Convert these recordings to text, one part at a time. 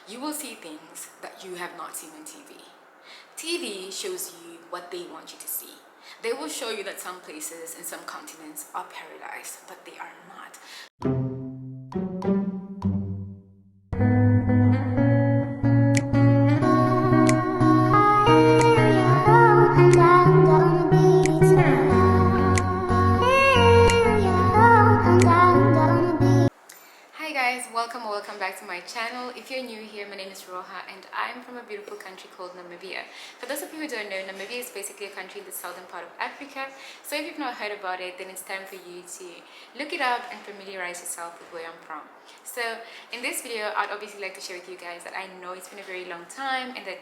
you will see things that you have not seen on TV. TV shows you what they want you to see. They will show you that some places and some continents are paradise, but they are not. Hi guys, welcome back to my channel. If you're new here, my name is Rauha and I'm from a beautiful country called Namibia. For those of you who don't know, Namibia is basically a country in the southern part of Africa. So if you've not heard about it, then it's time for you to look it up and familiarize yourself with where I'm from. So in this video, I'd obviously like to share with you guys that I know it's been a very long time and that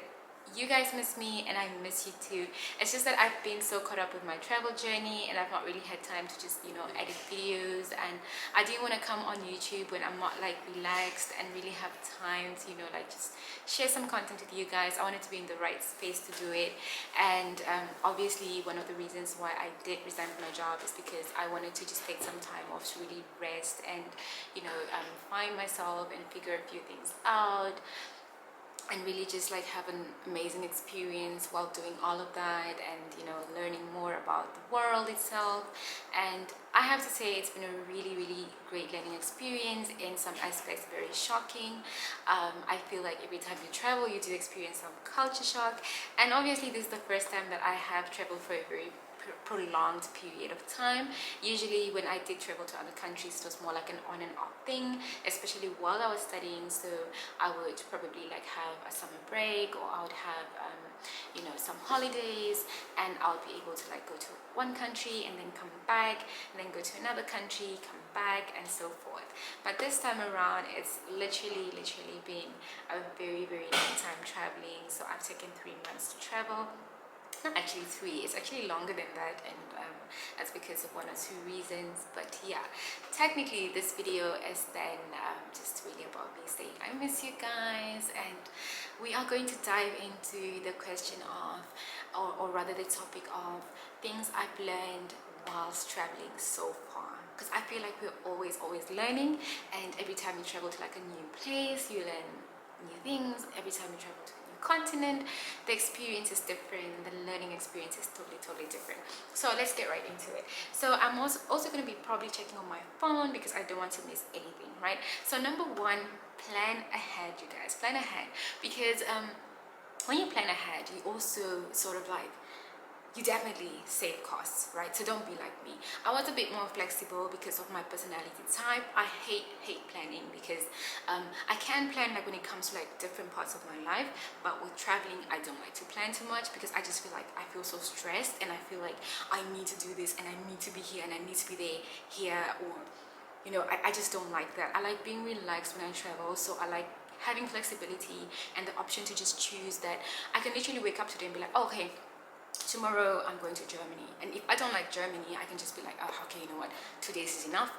you guys miss me and I miss you too. It's just that I've been so caught up with my travel journey and I've not really had time to just, edit videos, and I didn't want to come on YouTube when I'm not like relaxed and really have time to, like just share some content with you guys. I wanted to be in the right space to do it, and obviously one of the reasons why I did resign from my job is because I wanted to just take some time off to really rest and, find myself and figure a few things out and really just like have an amazing experience while doing all of that, and learning more about the world itself. And I have to say it's been a really great learning experience. In some aspects very shocking. I feel like every time you travel you do experience some culture shock, and obviously this is the first time that I have traveled for a very prolonged period of time. Usually when I did travel to other countries it was more like an on and off thing, especially while I was studying. So I would probably like have a summer break, or I would have some holidays, and I'll be able to like go to one country and then come back, and then go to another country, come back, and so forth. But this time around it's literally been a very long time traveling. So I've taken 3 months to travel. Not actually 3, it's actually longer than that, and that's because of 1 or 2 reasons. But yeah, technically this video is then just really about me saying I miss you guys, and we are going to dive into the question of, or rather the topic of, things I've learned whilst traveling so far. Because I feel like we're always learning, and every time you travel to like a new place you learn new things. Every time you travel to continent, the experience is different, the learning experience is totally different. So let's get right into it. So I'm also going to be probably checking on my phone because I don't want to miss anything, right? So number 1, plan ahead, you guys. Plan ahead, because when you plan ahead you also sort of like, you definitely save costs, right? So don't be like me. I was a bit more flexible because of my personality type. I hate planning because I can plan like when it comes to like different parts of my life, but with traveling I don't like to plan too much because I just feel like I feel so stressed, and I feel like I need to do this and I need to be here and I need to be there here, or I just don't like that. I like being relaxed when I travel, so I like having flexibility and the option to just choose that. I can literally wake up today and be like, oh, okay, tomorrow I'm going to Germany, and if I don't like Germany I can just be like, oh, okay, you know what, 2 days is enough,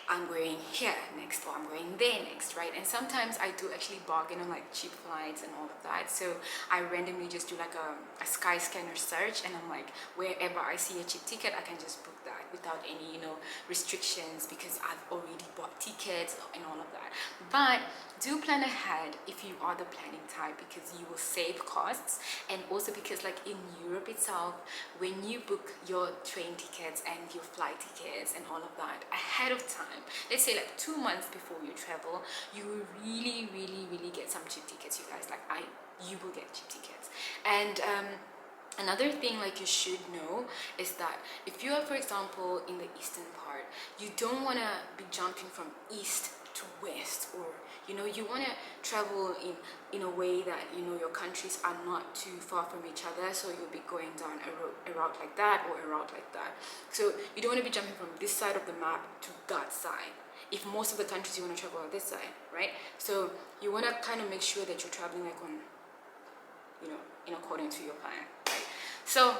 I'm going here next, or I'm going there next, right? And sometimes I do actually bargain on like cheap flights and all of that. So I randomly just do like a sky scanner search, and I'm like, wherever I see a cheap ticket I can just book that without any restrictions, because I've already bought tickets and all of that. But do plan ahead if you are the planning type, because you will save costs, and also because like in Europe itself, when you book your train tickets and your flight tickets and all of that ahead of time, let's say like 2 months before you travel, you will really get some cheap tickets, you guys. Like you will get cheap tickets. And another thing like you should know is that if you are, for example, in the eastern part, you don't want to be jumping from east to west, or you want to travel in a way that your countries are not too far from each other, so you'll be going down a route like that, or a route like that. So you don't want to be jumping from this side of the map to that side, if most of the countries you want to travel on this side, right? So you want to kind of make sure that you're traveling like on in accordance to your plan, right? So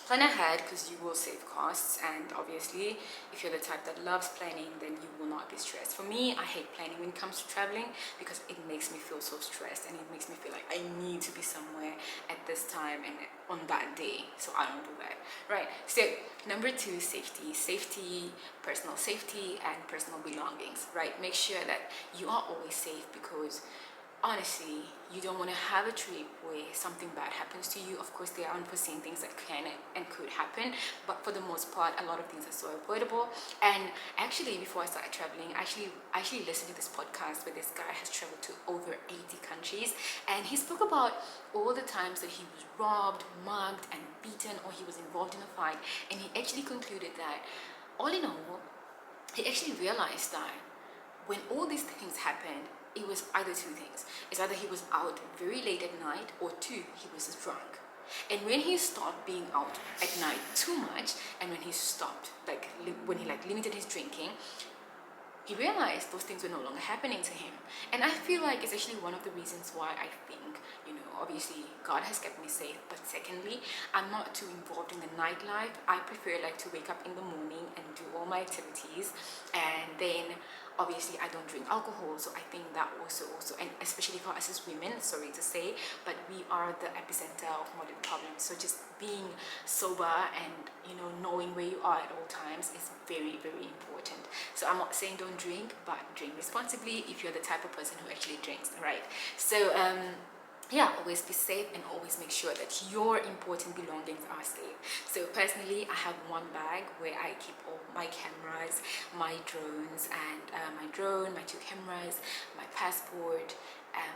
plan ahead, because you will save costs, and obviously if you're the type that loves planning, then you will not be stressed. For me, I hate planning when it comes to traveling because it makes me feel so stressed, and it makes me feel like I need to be somewhere at this time and on that day, so I don't do that, right? So number 2, safety, personal safety and personal belongings, right? Make sure that you are always safe, because honestly, you don't want to have a trip where something bad happens to you. Of course, there are unforeseen things that can and could happen, but for the most part, a lot of things are so avoidable. And actually, before I started traveling, I actually listened to this podcast where this guy has traveled to over 80 countries, and he spoke about all the times that he was robbed, mugged, and beaten, or he was involved in a fight. And he actually concluded that, all in all, he actually realized that when all these things happened, it was either two things. It's either he was out very late at night, or two, he was drunk. And when he stopped being out at night too much, and when he stopped, when he limited his drinking, he realized those things were no longer happening to him. And I feel like it's actually one of the reasons why I think, obviously God has kept me safe, but secondly, I'm not too involved in the nightlife. I prefer to wake up in the morning and do all my activities, and then obviously I don't drink alcohol, so I think that also, and especially for us as women, sorry to say, but we are the epicenter of modern problems. So just being sober and knowing where you are at all times is very, very important. So I'm not saying don't drink, but drink responsibly if you're the type of person who actually drinks, right? So yeah, always be safe and always make sure that your important belongings are safe. So personally, I have one bag where I keep all my cameras, my drones, and my drone, my two cameras, my passport,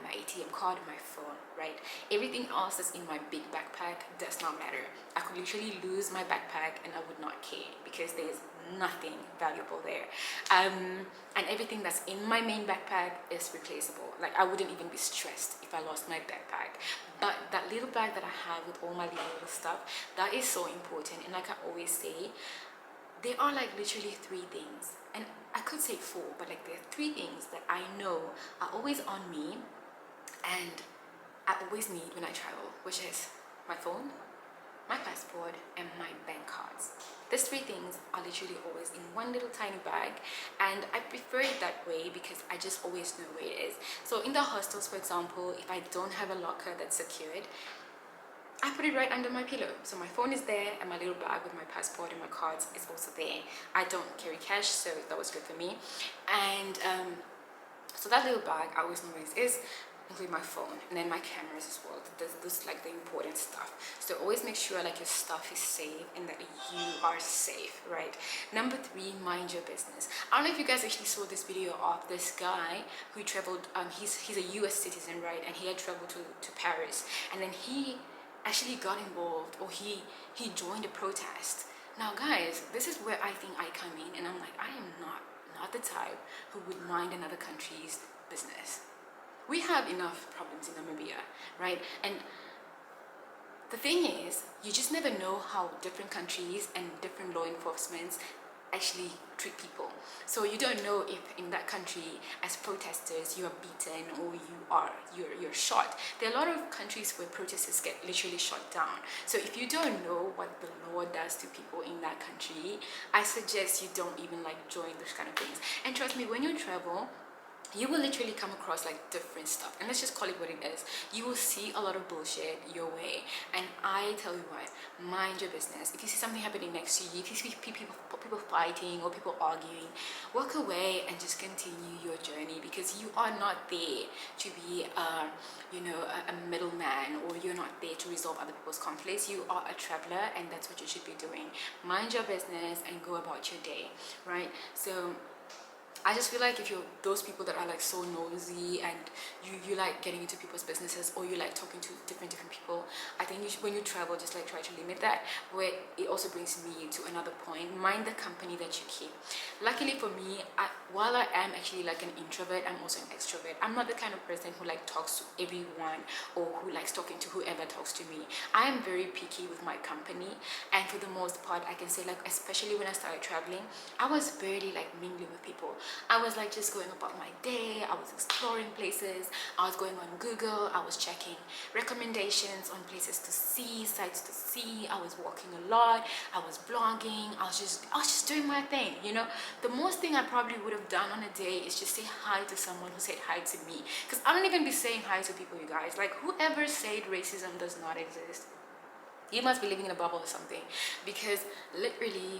my ATM card, my phone, right? Everything else that's in my big backpack does not matter. I could literally lose my backpack and I would not care, because there's nothing valuable there. And everything that's in my main backpack is replaceable. I wouldn't even be stressed if I lost my backpack. But that little bag that I have with all my little stuff, that is so important. And like I always say, there are literally three things, and I could say four, but there are three things that I know are always on me and I always need when I travel, which is my phone, my passport, and my bank cards. These three things are literally always in one little tiny bag, and I prefer it that way because I just always know where it is. So in the hostels, for example, if I don't have a locker that's secured, I put it right under my pillow. So my phone is there, and my little bag with my passport and my cards is also there. I don't carry cash, so that was good for me. And so that little bag, I always know where it is, include my phone, and then my cameras as well. This the important stuff. So always make sure your stuff is safe and that you are safe, right? Number three, mind your business. I don't know if you guys actually saw this video of this guy who traveled. He's a US citizen, right? And he had traveled to Paris, and then he actually got involved, or he joined a protest. Now guys, this is where I think I come in, and I'm like, I am not the type who would mind another country's business. We have enough problems in Namibia, right? And the thing is, you just never know how different countries and different law enforcements actually treat people. So you don't know if in that country, as protesters, you are beaten or you're shot. There are a lot of countries where protesters get literally shot down. So if you don't know what the law does to people in that country, I suggest you don't even join those kind of things. And trust me, when you travel, you will literally come across different stuff, and let's just call it what it is. You will see a lot of bullshit your way, and I tell you what, mind your business. If you see something happening next to you, if you see people fighting or people arguing, walk away and just continue your journey, because you are not there to be a middleman, or you're not there to resolve other people's conflicts. You are a traveler, and that's what you should be doing. Mind your business and go about your day, right? So I just feel if you're those people that are so nosy, and you like getting into people's businesses, or you like talking to different people, I think when you travel, just try to limit that. Where it also brings me to another point: mind the company that you keep. Luckily for me, while I am actually an introvert, I'm also an extrovert. I'm not the kind of person who talks to everyone, or who likes talking to whoever talks to me. I am very picky with my company, and for the most part, I can say especially when I started traveling, I was barely mingling with people. I was just going about my day. I was exploring places. I was going on Google. I was checking recommendations on places to see, sites to see. I was walking a lot. I was blogging. I was just doing my thing. The most thing I probably would have done on a day is just say hi to someone who said hi to me, because I don't even be saying hi to people, you guys. Whoever said racism does not exist, You must be living in a bubble or something, because literally,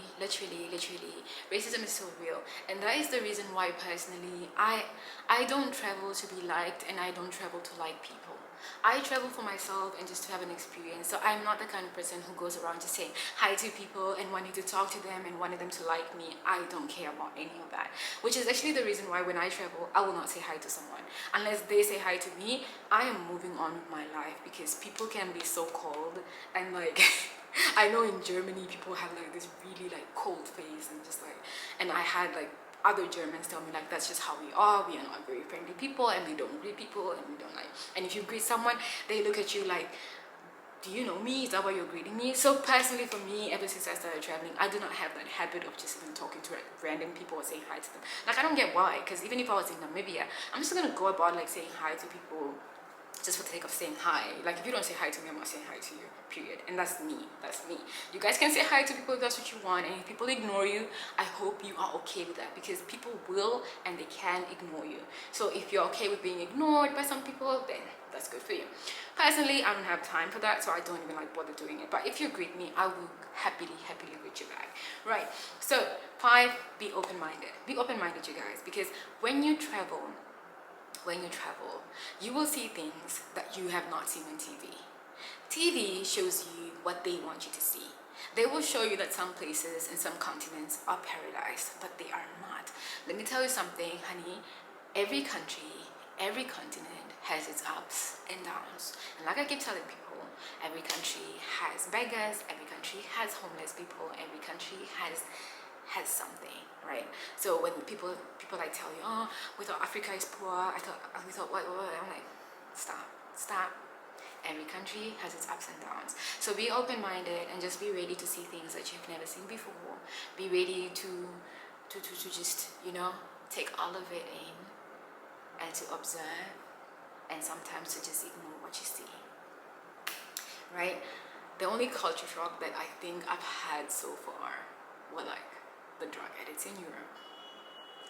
racism is so real. And that is the reason why personally I don't travel to be liked, and I don't travel to like people. I travel for myself and just to have an experience. So I'm not the kind of person who goes around just saying hi to people and wanting to talk to them and wanting them to like me. I don't care about any of that, which is actually the reason why when I travel, I will not say hi to someone unless they say hi to me. I am moving on with my life, because people can be so cold, and like I know in Germany people have like this really like cold face, and just like, and I had like other Germans tell me like that's just how we are not very friendly people, and we don't greet people, and we don't like, and if you greet someone they look at you like, do you know me? Is that why you're greeting me? So personally for me, ever since I started traveling, I do not have that habit of just even talking to random people or saying hi to them. Like I don't get why, because even if I was in Namibia, I'm just gonna go about like saying hi to people just for the sake of saying hi. Like if you don't say hi to me, I'm not saying hi to you, period. And that's me. You guys can say hi to people if that's what you want, and if people ignore you, I hope you are okay with that, because people will and they can ignore you. So if you're okay with being ignored by some people, then that's good for you. Personally, I don't have time for that, so I don't even like bother doing it. But if you greet me, I will happily greet you back. Right, so 5, be open-minded. Be open-minded, you guys, because when you travel, you will see things that you have not seen on TV. TV shows you what they want you to see. They will show you that some places and some continents are paradise, but they are not. Let me tell you something, honey. Every country, every continent has its ups and downs. And like I keep telling people, every country has beggars, every country has homeless people, every country has something, right? So when people like tell you, oh, we thought Africa is poor, we thought what, I'm like, stop. Every country has its ups and downs. So be open-minded and just be ready to see things that you've never seen before. Be ready to just, take all of it in, and to observe, and sometimes to just ignore what you see, right? The only culture shock that I think I've had so far were like the drug addicts in Europe.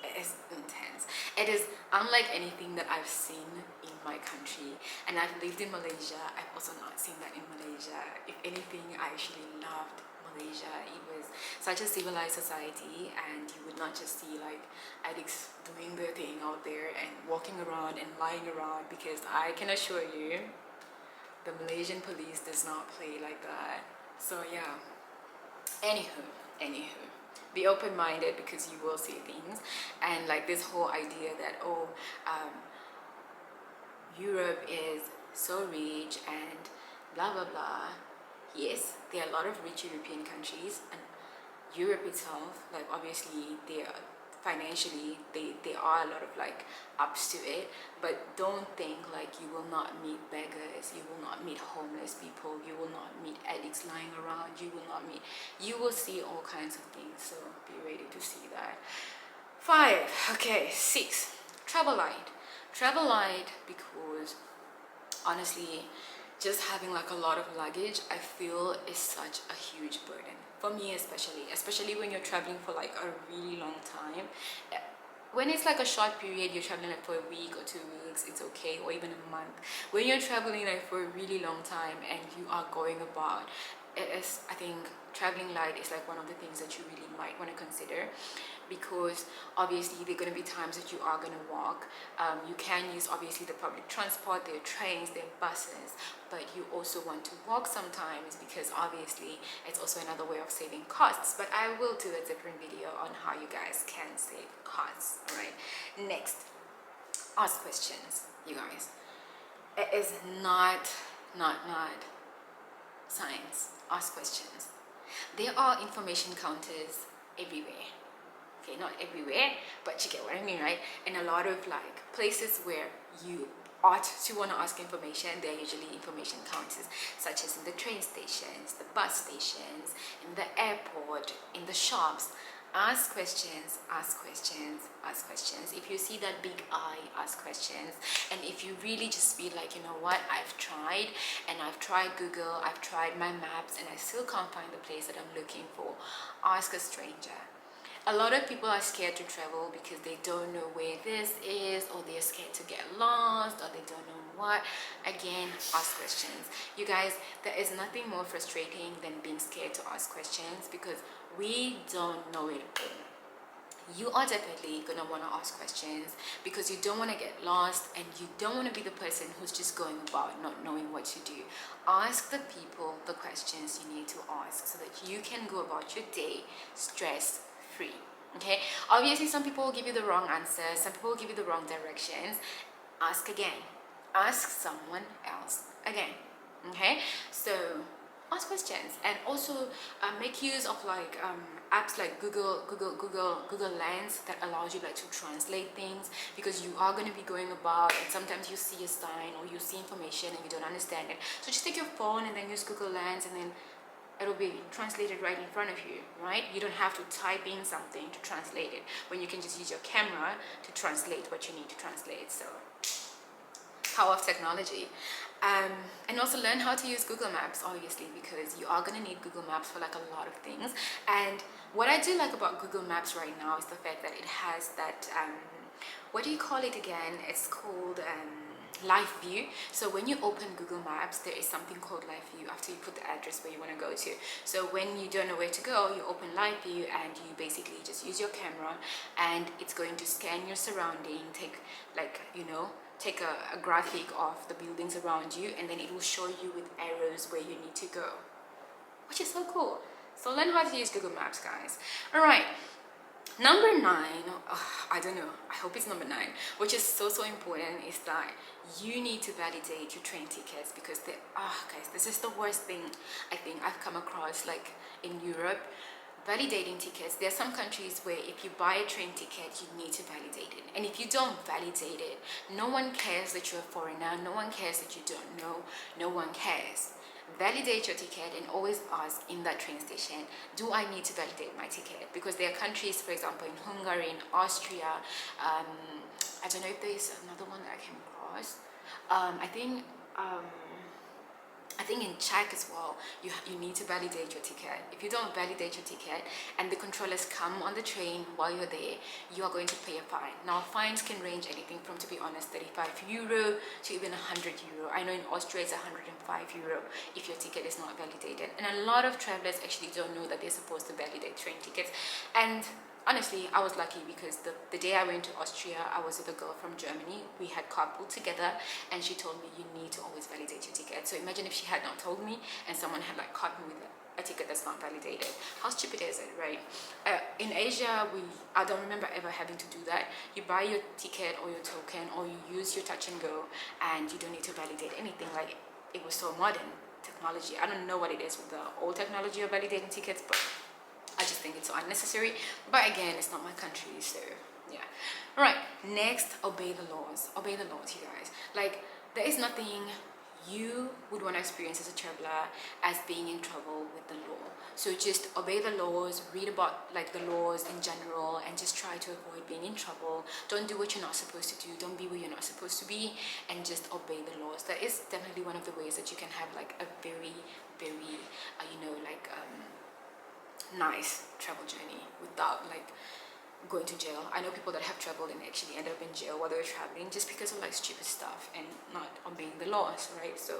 It is intense. It is unlike anything that I've seen in my country, and I've lived in Malaysia. I've also not seen that in Malaysia. If anything, I actually loved Malaysia. It was such a civilized society, and you would not just see like addicts doing their thing out there and walking around and lying around, because I can assure you the Malaysian police does not play like that. So yeah, anywho, be open-minded, because you will see things. And like this whole idea that Europe is so rich and blah blah blah. Yes, there are a lot of rich European countries, and Europe itself, like obviously they are financially, they are a lot of like ups to it, but don't think like you will not meet beggars, you will not meet homeless people, you will not meet addicts lying around, you will see all kinds of things. So be ready to see that. 5, okay, 6, travel light, because honestly, just having like a lot of luggage, I feel is such a huge burden for me, especially when you're traveling for like a really long time. When it's like a short period, you're traveling like for a week or 2 weeks, it's okay, or even a month. When you're traveling like for a really long time and you are going about, I think traveling light is like one of the things that you really might want to consider, because obviously there are going to be times that you are going to walk. You can use obviously the public transport, there are trains, there are buses, but you also want to walk sometimes, because obviously it's also another way of saving costs. But I will do a different video on how you guys can save costs. All right, next, ask questions, you guys. It is not science. Ask questions. There are information counters everywhere. Okay, not everywhere, but you get what I mean, right? And a lot of like places where you ought to want to ask information, there are usually information counters, such as in the train stations, the bus stations, in the airport, in the shops. Ask questions. If you see that big eye, ask questions. And if you really just be like, you know what, I've tried Google, I've tried my maps, and I still can't find the place that I'm looking for, ask a stranger. A lot of people are scared to travel because they don't know where this is, or they're scared to get lost, or they don't know what. Again, ask questions. You guys, there is nothing more frustrating than being scared to ask questions because we don't know it all. You are definitely gonna want to ask questions because you don't want to get lost, and you don't want to be the person who's just going about not knowing what to do. Ask the people the questions you need to ask so that you can go about your day stress free. Okay, obviously some people will give you the wrong answers, some people will give you the wrong directions. Ask again, ask someone else again. Okay, so ask questions, and also make use of like apps like Google Lens that allows you like to translate things, because you are going to be going about and sometimes you see a sign or you see information and you don't understand it. So just take your phone and then use Google Lens, and then it'll be translated right in front of you, right? You don't have to type in something to translate it when you can just use your camera to translate what you need to translate. So power of technology. And also learn how to use Google Maps, obviously, because you are going to need Google Maps for like a lot of things. And what I do like about Google Maps right now is the fact that it has that what do you call it again? It's called live view. So when you open Google Maps, there is something called live view after you put the address where you want to go to. So when you don't know where to go, you open live view and you basically just use your camera, and it's going to scan your surrounding, take like, you know, take a graphic of the buildings around you, and then it will show you with arrows where you need to go, which is so cool. So learn how to use Google Maps, guys. All right, number 9, I don't know, I hope it's number 9, which is so important, is that you need to validate your train tickets, because they guys, this is the worst thing I think I've come across, like in Europe. Validating tickets, there are some countries where if you buy a train ticket, you need to validate it, and if you don't validate it, no one cares that you're a foreigner, no one cares that you don't know, no one cares. Validate your ticket, and always ask in that train station, do I need to validate my ticket? Because there are countries, for example, in Hungary, in Austria, I don't know if there's another one that I came across, I think in Czech as well, you need to validate your ticket. If you don't validate your ticket and the controllers come on the train while you're there, you are going to pay a fine. Now, fines can range anything from, to be honest, 35 euro to even 100 euro. I know in Austria it's 105 euro if your ticket is not validated. And a lot of travelers actually don't know that they're supposed to validate train tickets. And honestly, I was lucky because the day I went to Austria, I was with a girl from Germany. We had carpooled together, and she told me you need to always validate your ticket. So imagine if she had not told me and someone had like caught me with a ticket that's not validated. How stupid is it, right? In Asia, I don't remember ever having to do that. You buy your ticket or your token, or you use your touch and go, and you don't need to validate anything. Like, it was so modern technology. I don't know what it is with the old technology of validating tickets, but I just think it's so unnecessary. But again, it's not my country, so yeah. All right, next, obey the laws. Obey the laws, you guys. Like, there is nothing you would want to experience as a traveler as being in trouble with the law. So just obey the laws, read about like the laws in general, and just try to avoid being in trouble. Don't do what you're not supposed to do, don't be where you're not supposed to be, and just obey the laws. That is definitely one of the ways that you can have like a very nice travel journey without like going to jail. I know people that have traveled and actually end up in jail while they were traveling just because of like stupid stuff and not obeying the laws, right? So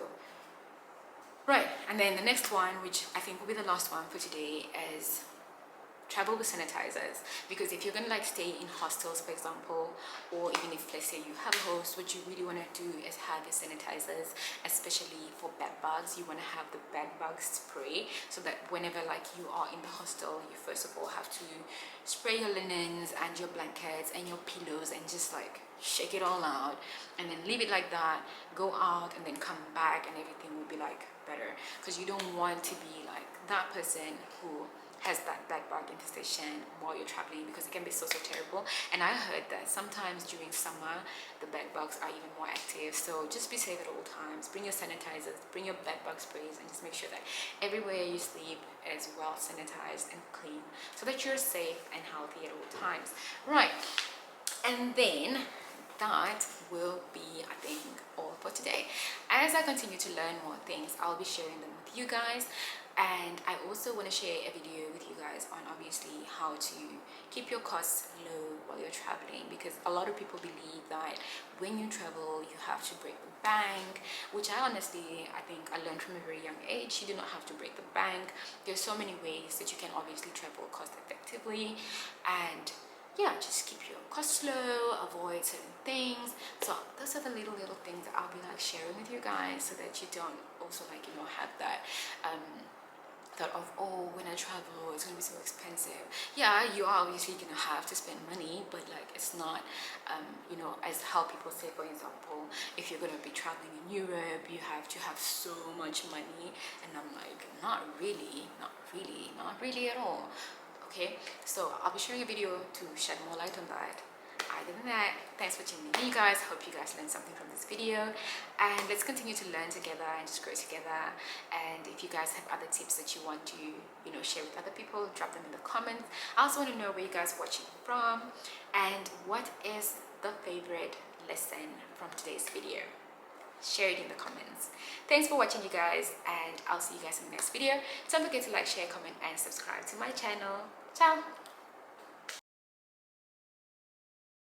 right, and then the next one, which I think will be the last one for today, is travel with sanitizers. Because if you're gonna like stay in hostels, for example, or even if, let's say, you have a host, what you really want to do is have your sanitizers, especially for bed bugs. You want to have the bed bug spray, so that whenever like you are in the hostel, you first of all have to spray your linens and your blankets and your pillows and just like shake it all out, and then leave it like that, go out, and then come back, and everything will be like better. Because you don't want to be like that person who has that bed bug infestation while you're traveling, because it can be so terrible. And I heard that sometimes during summer the bed bugs are even more active. So just be safe at all times. Bring your sanitizers, bring your bed bug sprays, and just make sure that everywhere you sleep is well sanitized and clean, so that you're safe and healthy at all times. Right, and then that will be, I think, all for today. As as I continue to learn more things, I'll be sharing them with you guys. And I also want to share a video with you guys on obviously how to keep your costs low while you're traveling, because a lot of people believe that when you travel you have to break the bank, which I think I learned from a very young age. You do not have to break the bank. There's so many ways that you can obviously travel cost effectively, and yeah, just keep your costs low, avoid certain things. So those are the little things that I'll be like sharing with you guys, so that you don't also like, you know, have that thought of, oh, when I travel it's gonna be so expensive. Yeah, you are obviously gonna have to spend money, but like it's not you know, as how people say, for example, if you're gonna be traveling in Europe you have to have so much money, and I'm like, not really at all. Okay, so I'll be sharing a video to shed more light on that. Other than that, thanks for tuning in, you guys. Hope you guys learned something from this video, and let's continue to learn together and just grow together. And if you guys have other tips that you want to, you know, share with other people, drop them in the comments. I also want to know where you guys are watching from, and what is the favorite lesson from today's video. Share it in the comments. Thanks for watching, you guys, and I'll see you guys in the next video. Don't forget to like, share, comment, and subscribe to my channel. Ciao.